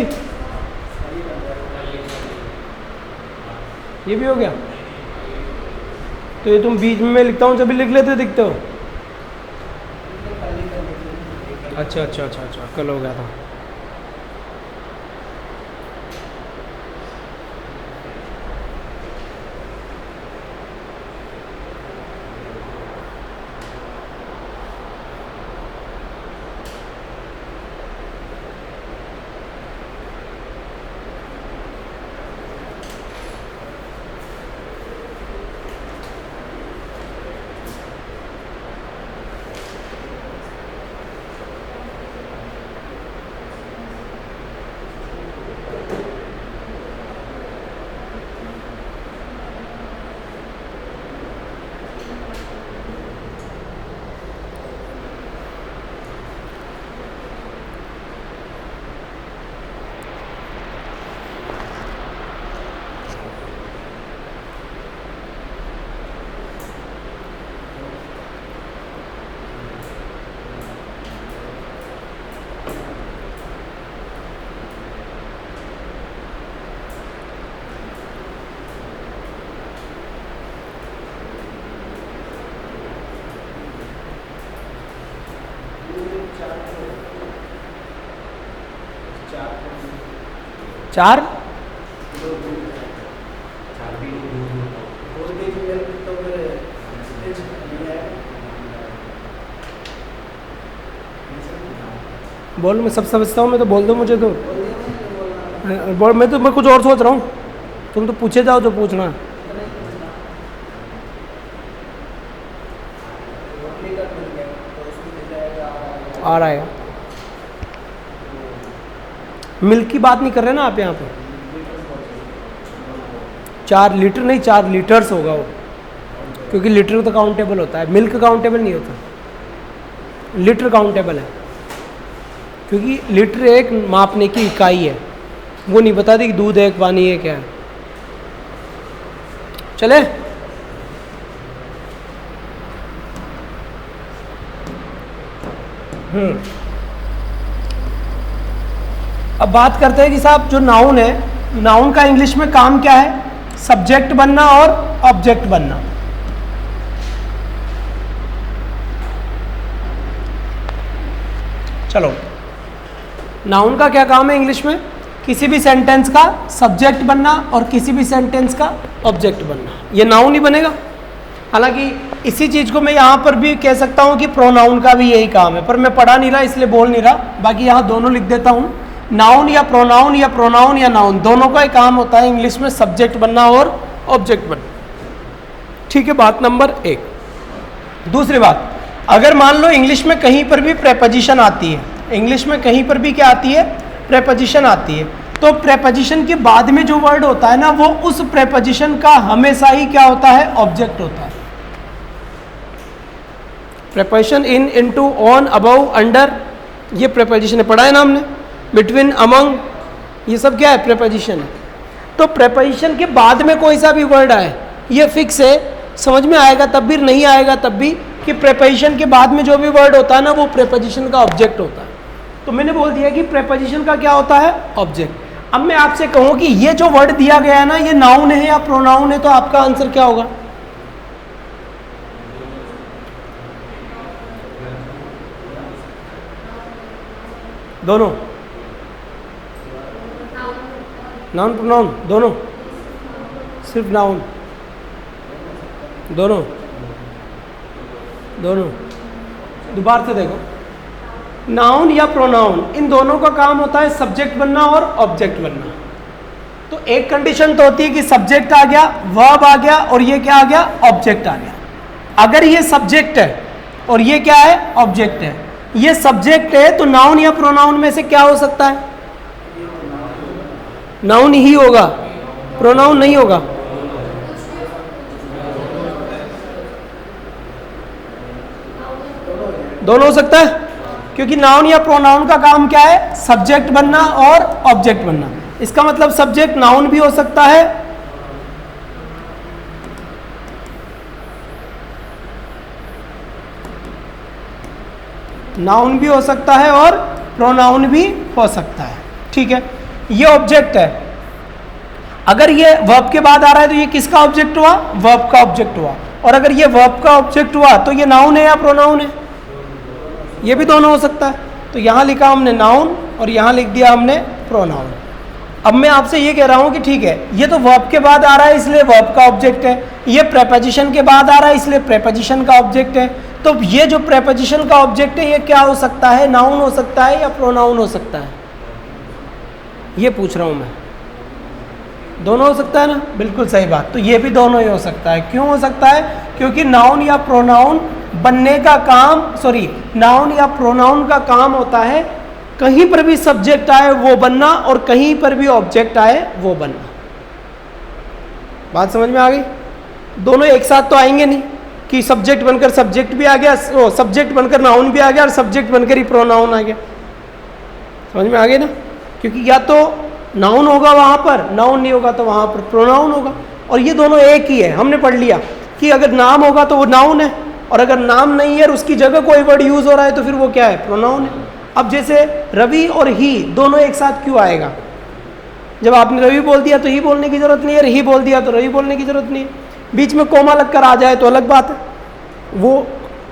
भी हो गया। तो ये तुम बीच में मैं लिखता हूँ जब भी लिख लेते दिखते हो। अच्छा अच्छा अच्छा अच्छा, कल हो गया था। चार बोल, मैं सब समझता हूँ, मैं तो बोल दो मुझे तो बोल, मैं कुछ और सोच रहा हूँ, तुम तो पूछे जाओ जो पूछना आ रहा है। मिल्क की बात नहीं कर रहे ना आप यहाँ पे, 4 लीटर नहीं 4 लीटर्स होगा वो, क्योंकि लीटर तो काउंटेबल होता है, मिल्क काउंटेबल नहीं होता, लीटर काउंटेबल है, क्योंकि लीटर एक मापने की इकाई है, वो नहीं बताती कि दूध है पानी है क्या है। चले अब बात करते हैं कि साहब जो नाउन है, नाउन का इंग्लिश में काम क्या है, सब्जेक्ट बनना और ऑब्जेक्ट बनना। चलो, नाउन का क्या काम है इंग्लिश में, किसी भी सेंटेंस का सब्जेक्ट बनना और किसी भी सेंटेंस का ऑब्जेक्ट बनना, ये नाउन ही बनेगा। हालांकि इसी चीज़ को मैं यहाँ पर भी कह सकता हूँ कि प्रोनाउन का भी यही काम है, पर मैं पढ़ा नहीं रहा इसलिए बोल नहीं रहा, बाकी यहाँ दोनों लिख देता हूँ। नाउन या प्रोनाउन या नाउन, दोनों का ही काम होता है इंग्लिश में सब्जेक्ट बनना और ऑब्जेक्ट बनना। ठीक है, बात नंबर 1। दूसरी बात, अगर मान लो इंग्लिश में कहीं पर भी प्रेपोजिशन आती है, इंग्लिश में कहीं पर भी क्या आती है, प्रेपोजिशन आती है, तो प्रेपोजिशन के बाद में जो वर्ड होता है ना, वो उस प्रेपोजिशन का हमेशा ही क्या होता है, ऑब्जेक्ट होता है। Preposition in, into, on, above, under, ये प्रेपोजिशन है, पढ़ा है ना हमने, बिटवीन, अमंग, ये सब क्या है? प्रेपोजिशन है। तो प्रेपोजिशन के बाद में कोई सा भी वर्ड आए ये फिक्स है, समझ में आएगा तब भी, नहीं आएगा तब भी, कि प्रेपोजिशन के बाद में जो भी वर्ड होता है ना वो प्रेपोजिशन का ऑब्जेक्ट होता है। तो मैंने बोल दिया कि प्रेपोजिशन का क्या होता है? ऑब्जेक्ट। अब मैं आपसे कहूं कि ये जो वर्ड दिया गया है ना ये नाउन है या प्रोनाउन है, तो आपका आंसर क्या होगा? दोनों, नाउन प्रोनाउन दोनों? सिर्फ नाउन? दोनों? दोनों? दोबारा से देखो, नाउन या प्रोनाउन इन दोनों का काम होता है सब्जेक्ट बनना और ऑब्जेक्ट बनना। तो एक कंडीशन तो होती है कि सब्जेक्ट आ गया, वर्ब आ गया और ये क्या आ गया? ऑब्जेक्ट आ गया। अगर ये सब्जेक्ट है और ये क्या है? ऑब्जेक्ट है। ये सब्जेक्ट है तो नाउन या प्रोनाउन में से क्या हो सकता है? नाउन ही होगा, प्रोनाउन नहीं होगा। दोनों हो सकता है, क्योंकि नाउन या प्रोनाउन का काम क्या है? सब्जेक्ट बनना और ऑब्जेक्ट बनना। इसका मतलब सब्जेक्ट नाउन भी हो सकता है नाउन भी हो सकता है और प्रोनाउन भी हो सकता है। ठीक है, ये ऑब्जेक्ट है। अगर ये वर्ब के बाद आ रहा है तो ये किसका ऑब्जेक्ट हुआ? वर्ब का ऑब्जेक्ट हुआ। और अगर ये वर्ब का ऑब्जेक्ट हुआ तो ये नाउन है या प्रोनाउन है? ये भी दोनों हो सकता है। तो यहाँ लिखा हमने नाउन और यहाँ लिख दिया हमने प्रोनाउन। अब मैं आपसे ये कह रहा हूँ कि ठीक है, ये तो वर्ब के बाद आ रहा है इसलिए वर्ब का ऑब्जेक्ट है, ये प्रेपोजिशन के बाद आ रहा है इसलिए प्रेपोजिशन का ऑब्जेक्ट है। तो ये जो प्रेपोजिशन का ऑब्जेक्ट है ये क्या हो सकता है? नाउन हो सकता है या प्रोनाउन हो सकता है? ये पूछ रहा हूँ मैं। दोनों हो सकता है ना? बिल्कुल सही बात। तो ये भी दोनों ही हो सकता है। क्यों हो सकता है? क्योंकि नाउन या प्रोनाउन बनने का काम, नाउन या प्रोनाउन का काम होता है कहीं पर भी सब्जेक्ट आए वो बनना और कहीं पर भी ऑब्जेक्ट आए वो बनना। बात समझ में आ गई? दोनों एक साथ तो आएंगे नहीं कि सब्जेक्ट बनकर सब्जेक्ट भी आ गया, सब्जेक्ट बनकर नाउन भी आ गया और सब्जेक्ट बनकर ही प्रोनाउन आ गया। समझ में आ गई ना? क्योंकि या तो नाउन होगा वहाँ पर, नाउन नहीं होगा तो वहाँ पर प्रोनाउन होगा। और ये दोनों एक ही है। हमने पढ़ लिया कि अगर नाम होगा तो वो नाउन है और अगर नाम नहीं है और उसकी जगह कोई वर्ड यूज हो रहा है तो फिर वो क्या है? प्रोनाउन है। अब जैसे रवि और ही दोनों एक साथ क्यों आएगा? जब आपने रवि बोल दिया तो ही बोलने की जरूरत नहीं है, ही बोल दिया तो रवि बोलने की जरूरत नहीं है। बीच में कोमा लगकर आ जाए तो अलग बात है, वो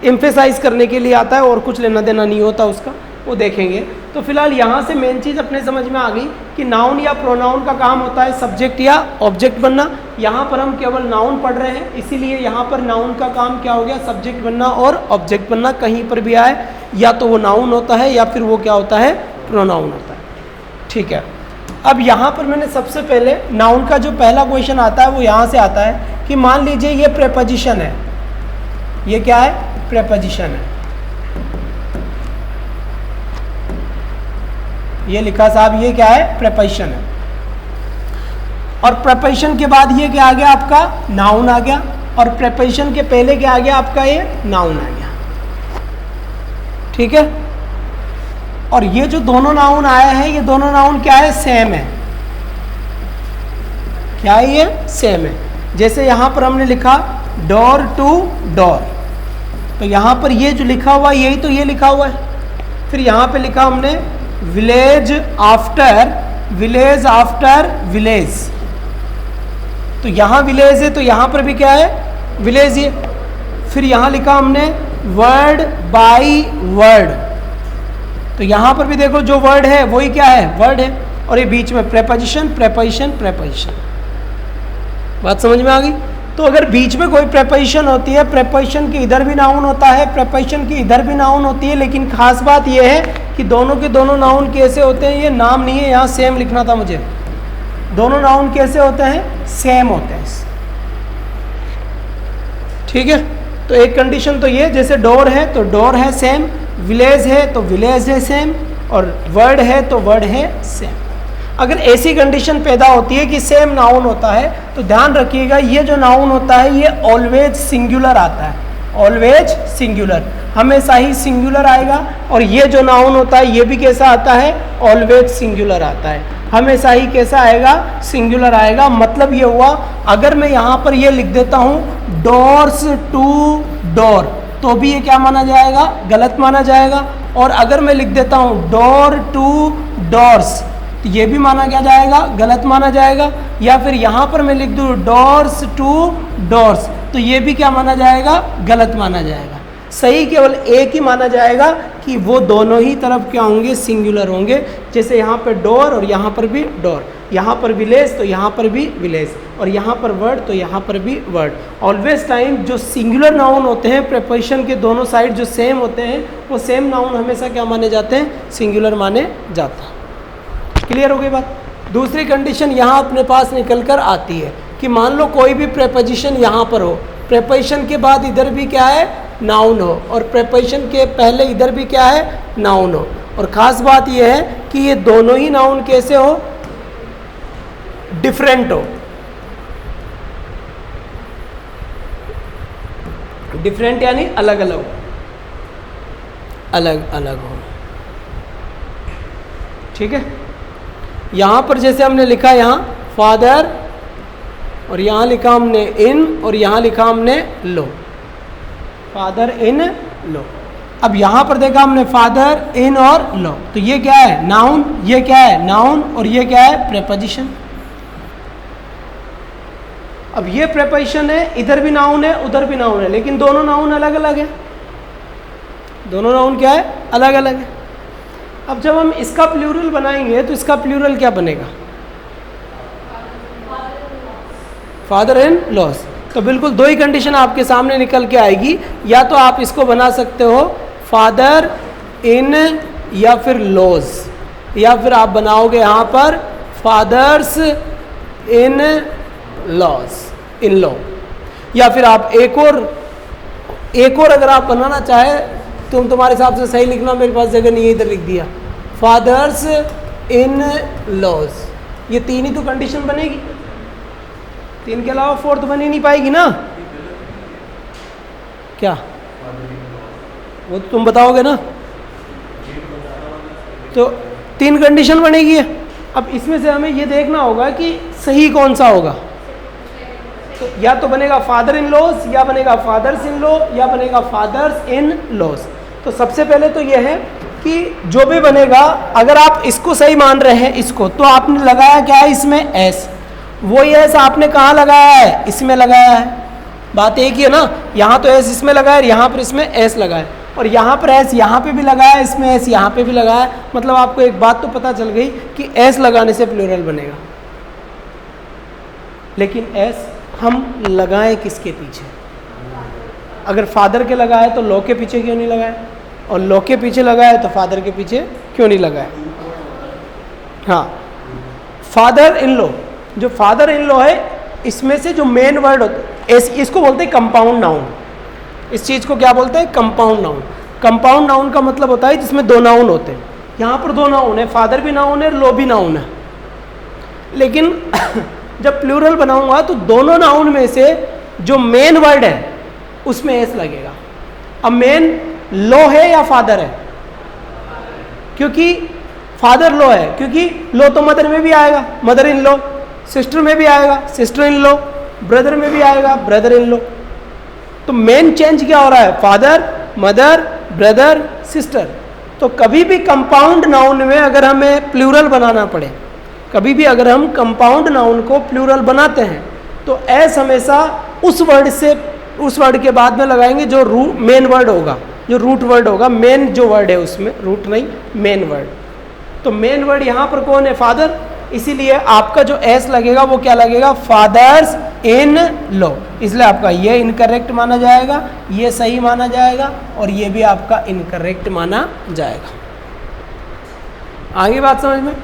एम्फेसाइज करने के लिए आता है और कुछ लेना देना नहीं होता उसका, वो देखेंगे। तो फिलहाल यहाँ से मेन चीज़ अपने समझ में आ गई कि नाउन या प्रोनाउन का काम होता है सब्जेक्ट या ऑब्जेक्ट बनना। यहाँ पर हम केवल नाउन पढ़ रहे हैं, इसीलिए यहाँ पर नाउन का काम क्या हो गया? सब्जेक्ट बनना और ऑब्जेक्ट बनना। कहीं पर भी आए या तो वो नाउन होता है या फिर वो क्या होता है? प्रोनाउन होता है। ठीक है, अब यहाँ पर मैंने सबसे पहले नाउन का जो पहला क्वेश्चन आता है वो यहाँ से आता है कि मान लीजिए ये प्रेपोजिशन है। ये क्या है? प्रेपोजिशन है। ये लिखा साहब, ये क्या है? प्रेपोजिशन है। और प्रेपोजिशन के बाद ये क्या आ गया? आपका नाउन आ गया। और प्रेपोजिशन के पहले क्या आ गया? आपका ये नाउन आ गया। ठीक है, और ये जो दोनों नाउन आए हैं ये दोनों नाउन क्या है? सेम है। क्या है? ये सेम है। जैसे यहां पर हमने लिखा डोर टू डोर, तो यहां पर ये जो लिखा हुआ यही तो ये लिखा हुआ है। फिर यहां पे लिखा हमने विलेज आफ्टर विलेज, तो यहाँ विलेज है तो यहाँ पर भी क्या है? विलेज है। फिर यहाँ लिखा हमने वर्ड बाय वर्ड, तो यहाँ पर भी देखो जो वर्ड है वही क्या है? वर्ड है। और ये बीच में प्रेपोजिशन प्रेपोजिशन प्रेपोजिशन। बात समझ में आ गई? तो अगर बीच में कोई प्रेपोजिशन होती है, प्रेपोजिशन के इधर भी नाउन होता है, प्रेपोजिशन की इधर भी नाउन होती है, लेकिन खास बात यह है कि दोनों के दोनों नाउन कैसे होते हैं? ये नाम नहीं है, यहाँ सेम लिखना था मुझे। दोनों नाउन कैसे होते हैं? सेम होते हैं। ठीक है, तो एक कंडीशन तो ये, जैसे डोर है तो डोर है सेम, विलेज है तो विलेज है सेम, और वर्ड है तो वर्ड है सेम। अगर ऐसी कंडीशन पैदा होती है कि सेम नाउन होता है तो ध्यान रखिएगा ये जो नाउन होता है ये ऑलवेज सिंगुलर आता है। ऑलवेज सिंगुलर, हमेशा ही सिंगुलर आएगा। और ये जो नाउन होता है ये भी कैसा आता है, ऑलवेज सिंगुलर आता है, हमेशा ही कैसा आएगा, सिंगुलर आएगा। मतलब ये हुआ, अगर मैं यहाँ पर ये लिख देता हूँ डोर्स टू डोर, तो भी ये क्या माना जाएगा, गलत माना जाएगा। और अगर मैं लिख देता हूँ डोर टू डोर्स, तो ये भी माना क्या जाएगा, गलत माना जाएगा। या फिर यहाँ पर मैं लिख दूँ डोर्स टू डोर्स, तो ये भी क्या माना जाएगा, गलत माना जाएगा। सही केवल एक ही माना जाएगा कि वो दोनों ही तरफ क्या होंगे, सिंगुलर होंगे। जैसे यहाँ पर डोर और यहाँ पर भी डोर, यहाँ पर विलेज तो यहाँ पर भी विलेज, और यहाँ पर वर्ड तो यहाँ पर भी वर्ड। ऑलवेज टाइम जो सिंगुलर नाउन होते हैं, प्रेपोजिशन के दोनों साइड जो सेम होते हैं, वो सेम नाउन हमेशा क्या माने जाते हैं, सिंगुलर माने जाते हैं। क्लियर हो गई बात। दूसरी कंडीशन यहाँ अपने पास निकल कर आती है कि मान लो कोई भी प्रेपोजिशन यहाँ पर हो, प्रेपोजिशन के बाद इधर भी क्या है, नाउन हो, और प्रेपोजिशन के पहले इधर भी क्या है, नाउन हो। और ख़ास बात यह है कि ये दोनों ही नाउन कैसे हो, डिफरेंट हो। डिफरेंट यानी अलग अलग हो, अलग अलग हो। ठीक है। यहाँ पर जैसे हमने लिखा यहाँ फादर, और यहाँ लिखा हमने इन, और यहाँ लिखा हमने लो, फादर इन लो। अब यहाँ पर देखा हमने फादर इन और लो, तो ये क्या है, नाउन, ये क्या है, नाउन, और ये क्या है, प्रेपोजिशन। अब ये प्रेपोजिशन है, इधर भी नाउन है, उधर भी नाउन है, लेकिन दोनों नाउन अलग अलग है। दोनों नाउन क्या है, अलग अलग है। अब जब हम इसका प्लूरल बनाएंगे तो इसका प्लूरल क्या बनेगा, फादर इन लॉस। तो बिल्कुल दो ही कंडीशन आपके सामने निकल के आएगी, या तो आप इसको बना सकते हो फादर इन या फिर लॉज, या फिर आप बनाओगे यहाँ पर fathers in laws, in law. या फिर आप एक और अगर आप बनाना चाहे तो तुम्हारे हिसाब से सही लिखना, मेरे पास जगह नहीं है, इधर लिख दिया फादर्स इन लॉज। ये तीन ही तो कंडीशन बनेगी, तीन के अलावा फोर्थ बन ही नहीं पाएगी ना। क्या वो तो तुम बताओगे ना। तो तीन कंडीशन बनेगी। अब इसमें से हमें ये देखना होगा कि सही कौन सा होगा। तो या तो बनेगा फादर इन लॉज, या बनेगा फादर्स इन लॉ, या बनेगा फादर्स इन लॉज। तो सबसे पहले तो यह है कि जो भी बनेगा, अगर आप इसको सही मान रहे हैं इसको, तो आपने लगाया क्या है इसमें, एस। वो एस आपने कहाँ लगाया है, इसमें लगाया है। बात एक ही है ना, यहाँ तो एस इसमें लगाया है, यहाँ पर इसमें एस लगाया है, और यहाँ पर एस यहाँ पे भी लगाया है, इसमें एस यहाँ पे भी लगाया है। मतलब आपको एक बात तो पता चल गई कि एस लगाने से प्लूरल बनेगा। लेकिन एस हम लगाएं किसके पीछे, अगर फादर के लगाए तो लॉ के पीछे क्यों नहीं लगाए, और लॉ के पीछे लगाए तो फादर के पीछे क्यों नहीं लगाए। हाँ, फादर इन लॉ, जो फादर इन लॉ है, इसमें से जो मेन वर्ड होता है, इसको बोलते हैं कंपाउंड नाउन। इस चीज़ को क्या बोलते हैं, कंपाउंड नाउन। कंपाउंड नाउन का मतलब होता है जिसमें दो नाउन होते हैं। यहाँ पर दो नाउन है, फादर भी नाउन है, लॉ भी नाउन है। लेकिन जब प्लूरल बनाऊंगा तो दोनों नाउन में से जो मेन वर्ड है उसमें एस लगेगा। अब मेन लॉ है या फादर है, क्योंकि फादर लॉ है, क्योंकि लॉ तो मदर में भी आएगा, मदर इन लॉ, सिस्टर में भी आएगा, सिस्टर इन लॉ, ब्रदर में भी आएगा, ब्रदर इन लॉ। तो मेन चेंज क्या हो रहा है, फादर, मदर, ब्रदर, सिस्टर। तो कभी भी कंपाउंड नाउन में अगर हमें प्लूरल बनाना पड़े, कभी भी अगर हम कंपाउंड नाउन को प्लूरल बनाते हैं, तो एस हमेशा उस वर्ड के बाद में लगाएंगे जो मेन वर्ड होगा, जो रूट वर्ड होगा। मेन जो वर्ड है उसमें, रूट नहीं, मेन वर्ड। तो मेन वर्ड यहाँ पर कौन है, फादर। इसीलिए आपका जो एस लगेगा वो क्या लगेगा, फादर्स इन लॉ। इसलिए आपका ये इनकरेक्ट माना जाएगा, ये सही माना जाएगा, और ये भी आपका इनकरेक्ट माना जाएगा। आगे बात समझ में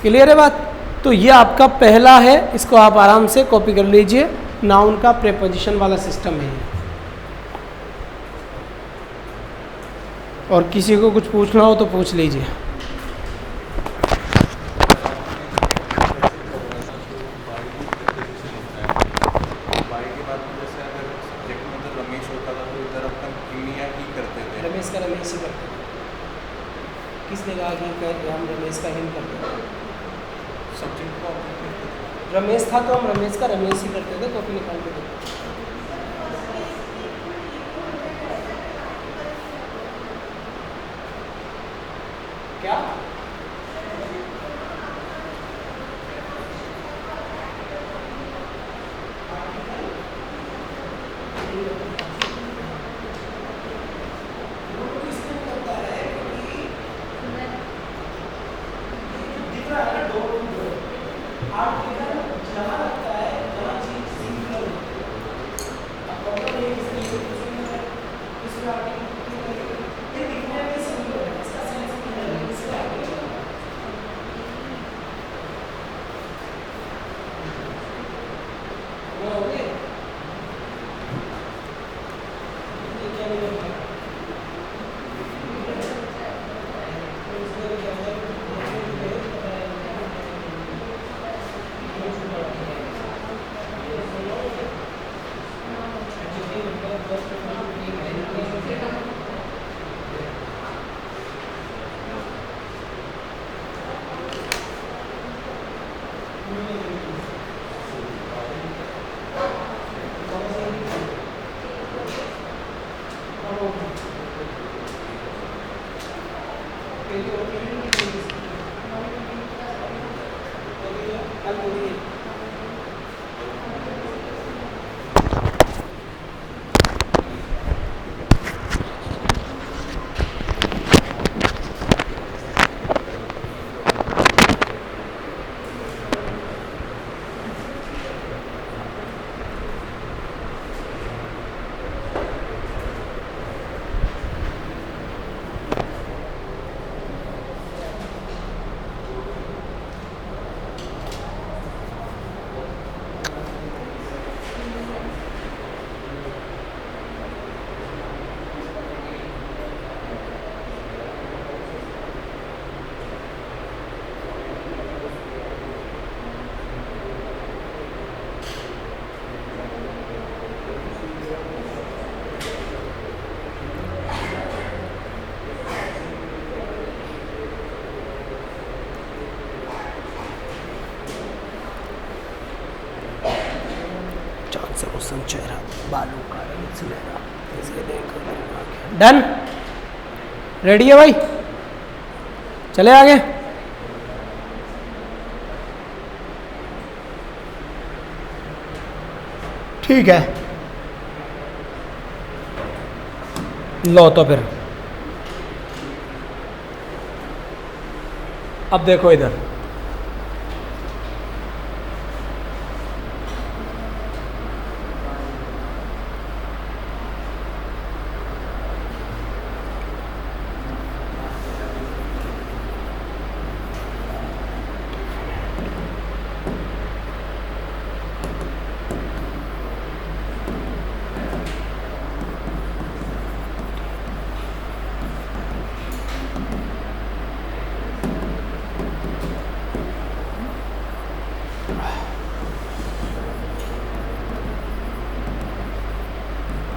क्लियर है बात। तो ये आपका पहला है, इसको आप आराम से कॉपी कर लीजिए। नाउन का प्रेपोजिशन वाला सिस्टम है। और किसी को कुछ पूछना हो तो पूछ लीजिए। रमेश होता था तो इधर अपन मियाँ ही करते थे। रमेश का रमेश ही करते थे। किसने कहा कि हम रमेश का हिम करते थे? सब्जेक्ट को अपन करते थे। रमेश था तो हम रमेश का रमेश ही करते थे, कॉपी निकालते थे। क्या चेहरा बालों का रंग सुनहरा, इसे देखो। डन, रेडी है भाई, चले आगे। ठीक है, लो तो फिर अब देखो इधर,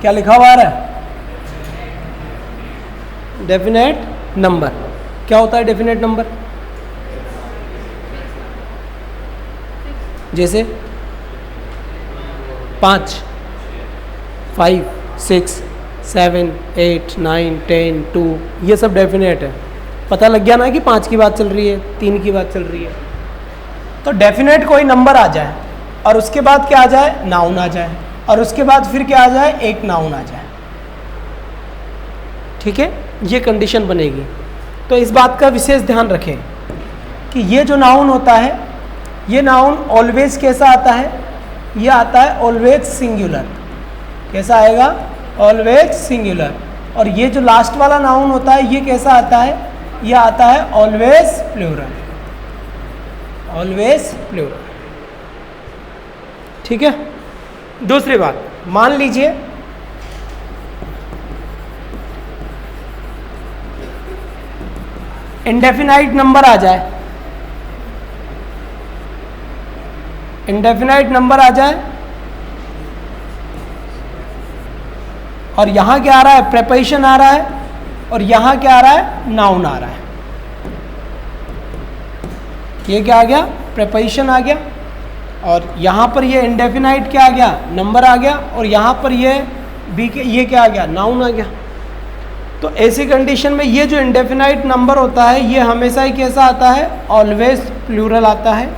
क्या लिखा हुआ है? Definite number. क्या होता है डेफिनेट नंबर? जैसे 5, 5, 6, 7, 8, 9, 10, 2, ये सब डेफिनेट है। पता लग गया ना कि 5 की बात चल रही है, 3 की बात चल रही है। तो डेफिनेट कोई नंबर आ जाए और उसके बाद क्या आ जाए? नाउन आ जाए, और उसके बाद फिर क्या आ जाए? एक नाउन आ जाए। ठीक है, ये कंडीशन बनेगी। तो इस बात का विशेष ध्यान रखें कि ये जो नाउन होता है, ये नाउन ऑलवेज कैसा आता है? ये आता है ऑलवेज सिंगुलर। कैसा आएगा? Always singular. और ये जो लास्ट वाला नाउन होता है, ये कैसा आता है? ये आता है ऑलवेज प्लूरल। Always plural. ठीक है। दूसरी बात, मान लीजिए इंडेफिनाइट नंबर आ जाए, इंडेफिनाइट नंबर आ जाए और यहाँ क्या आ रहा है, प्रेपोजिशन आ रहा है, और यहाँ क्या आ रहा है, नाउन आ रहा है। ये क्या आ गया, प्रेपोजिशन आ गया, और यहाँ पर ये इंडेफिनाइट क्या आ गया, नंबर आ गया, और यहाँ पर ये क्या आ गया, नाउन आ गया। तो ऐसी कंडीशन में ये जो इंडेफिनाइट नंबर होता है ये हमेशा ही कैसा आता है, ऑलवेज प्लूरल आता है,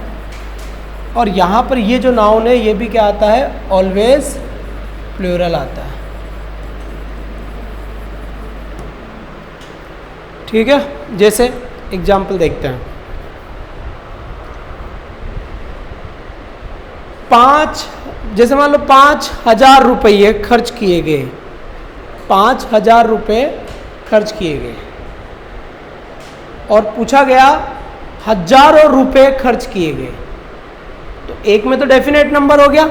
और यहाँ पर ये जो नाउन है ये भी क्या आता है, ऑलवेज प्लूरल आता है। ठीक है, जैसे एग्जाम्पल देखते हैं। 5, जैसे मान लो 5,000 रुपये खर्च किए गए, 5,000 रुपये खर्च किए गए, और पूछा गया हजारों रुपए खर्च किए गए। तो एक में तो डेफिनेट नंबर हो गया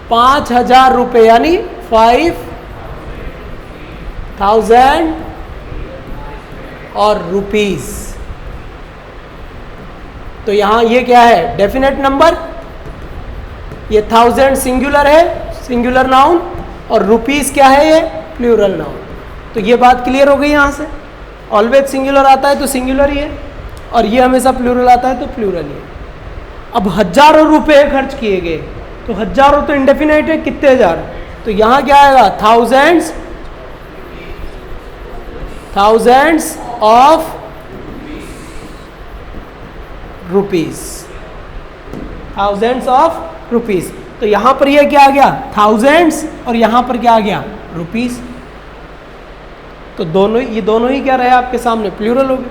5,000 रुपये, यानी 5,000 और रुपीस। तो यहां ये क्या है, डेफिनेट नंबर, ये 1000 सिंगुलर है, सिंगुलर नाउन, और रुपीस क्या है, ये प्लूरल नाउन। तो ये बात क्लियर हो गई यहाँ से, ऑलवेज सिंगुलर आता है तो सिंगुलर ही है, और ये हमेशा प्लूरल आता है तो प्लूरल ही है। अब हजारों रुपए खर्च किए गए, तो हजारों तो इंडेफिनाइट है, कितने हजार, तो यहाँ क्या आएगा, thousands of rupees, thousands of rupees. तो यहां पर ये क्या आ गया, थाउजेंड्स, और यहां पर क्या आ गया, रुपीस। तो ये दोनों ही क्या रहे आपके सामने, प्लूरल हो गए।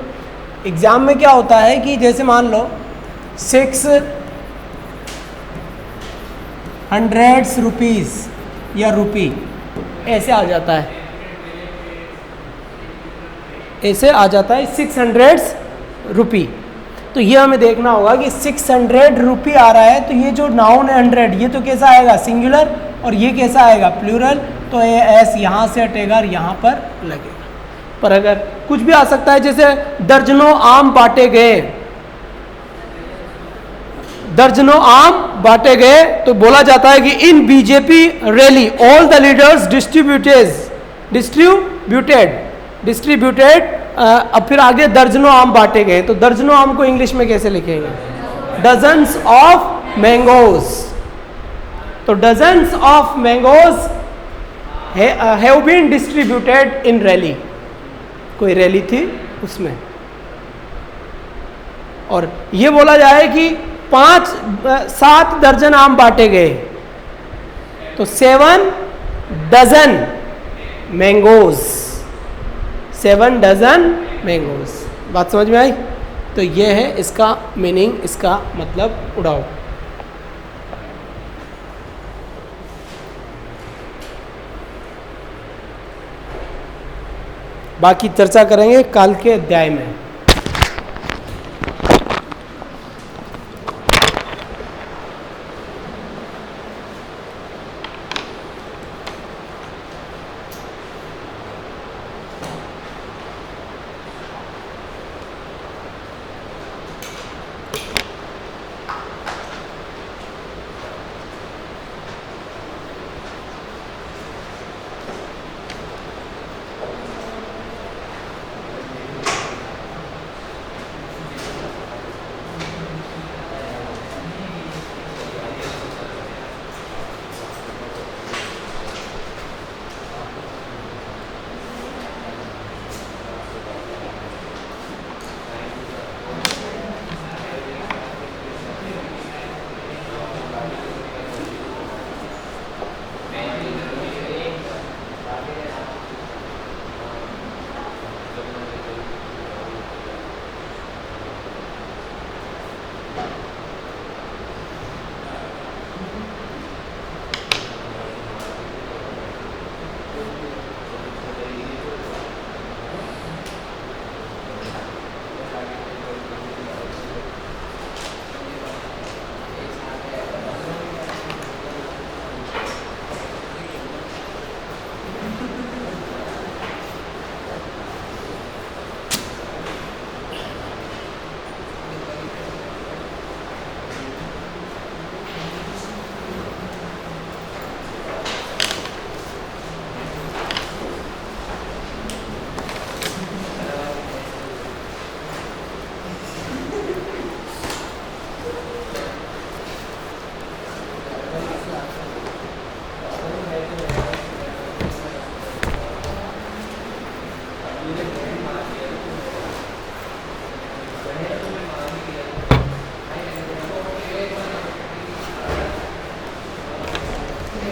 एग्जाम में क्या होता है कि जैसे मान लो 600 रुपीस या रुपी, ऐसे आ जाता है, ऐसे आ जाता है 600 रुपी। तो ये हमें देखना होगा कि 600 रुपी आ रहा है, तो ये जो नाउन है 100, ये तो कैसा आएगा, सिंगुलर, और ये कैसा आएगा, प्लूरल। तो ये एस यहाँ से हटेगा और यहाँ पर लगेगा। पर अगर कुछ भी आ सकता है, जैसे दर्जनों आम बांटे गए, दर्जनों आम बांटे गए, तो बोला जाता है कि in BJP rally all the leaders distributed, अब फिर आगे दर्जनों आम बांटे गए, तो दर्जनों आम को इंग्लिश में कैसे लिखेंगे, डजन्स ऑफ मैंगोज। तो dozens of mangoes have been distributed in rally, कोई रैली थी उसमें। और ये बोला जाए कि 7 दर्जन आम बांटे गए, तो 7 डजन मैंगोज, 7 डजन मैंगोज। बात समझ में आई? तो ये है इसका मीनिंग, इसका मतलब उड़ाओ। बाकी चर्चा करेंगे काल के अध्याय में।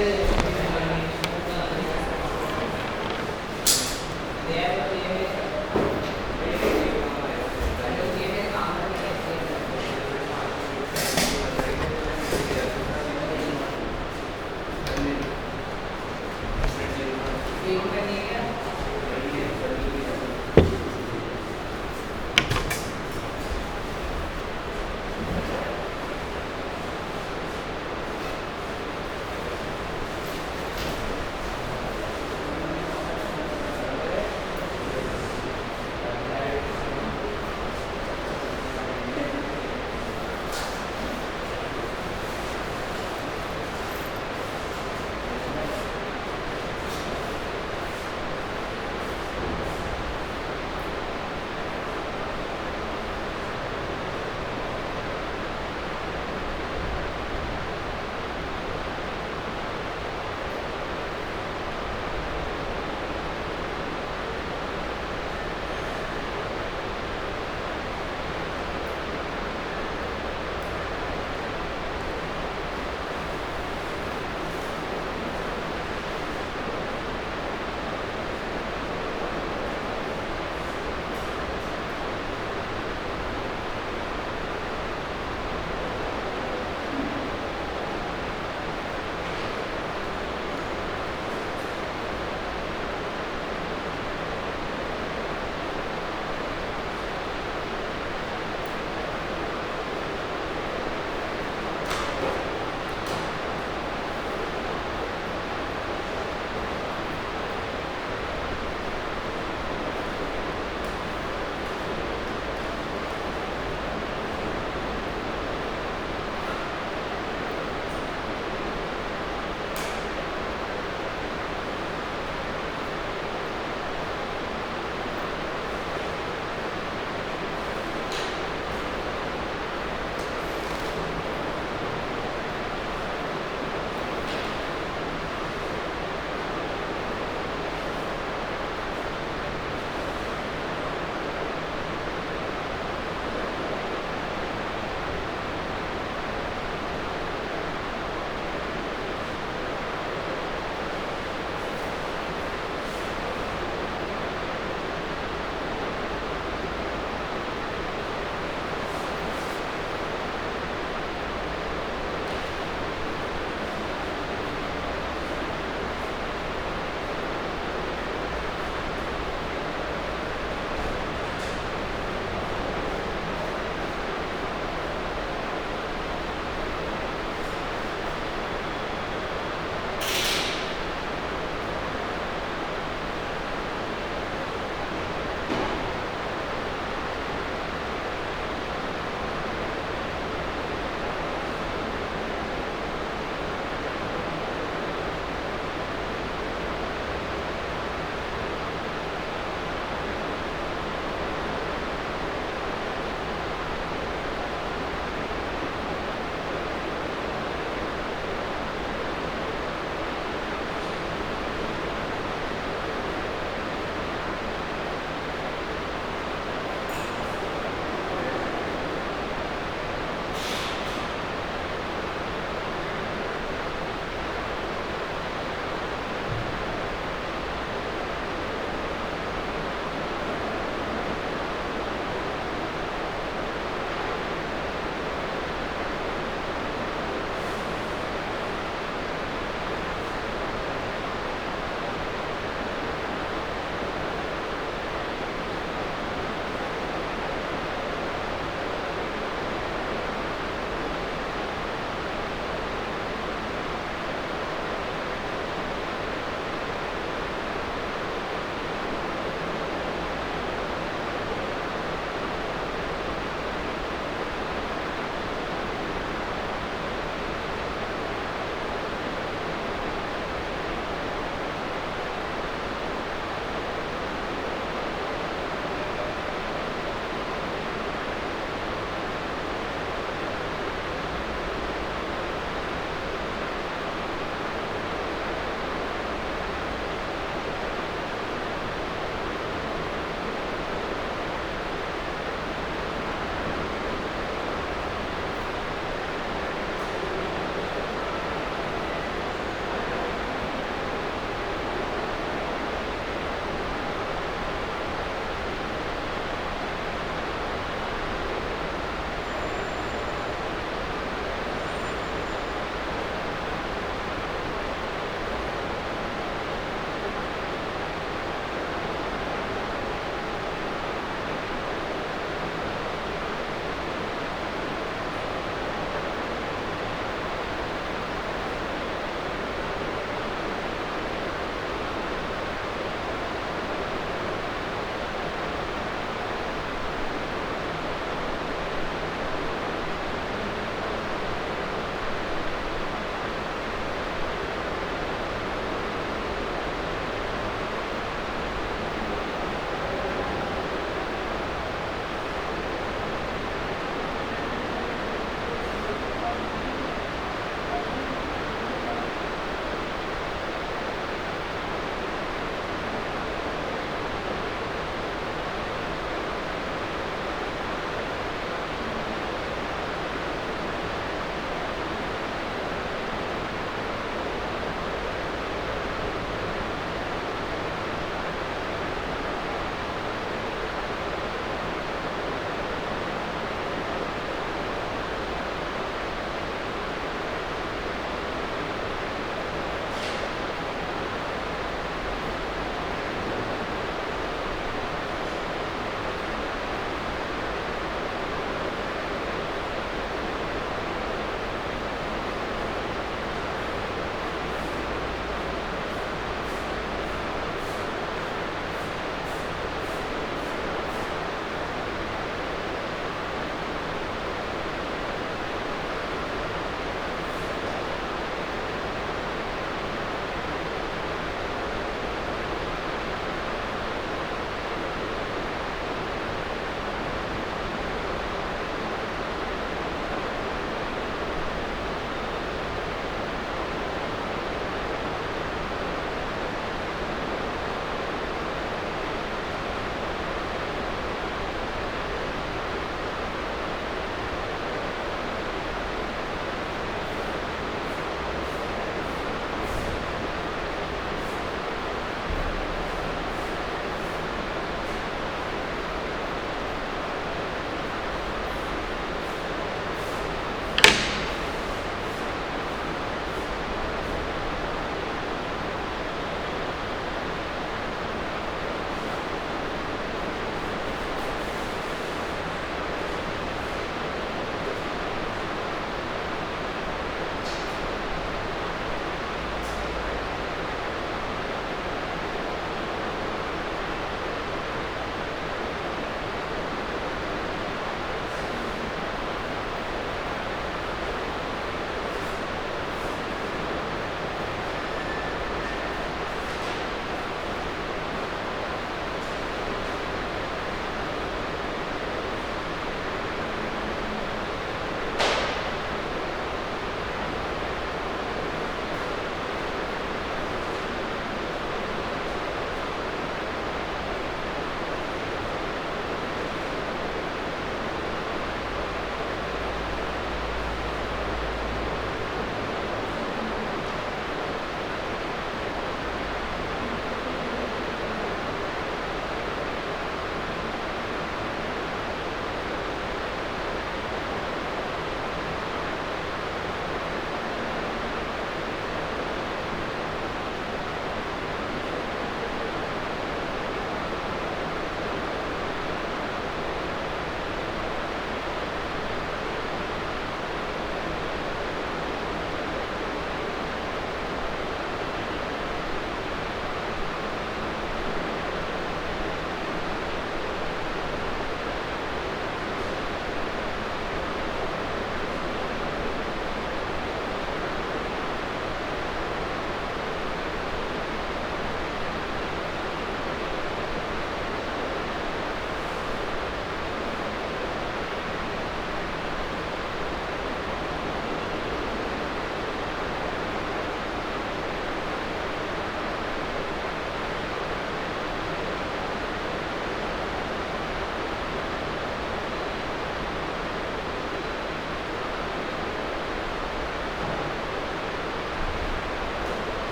एक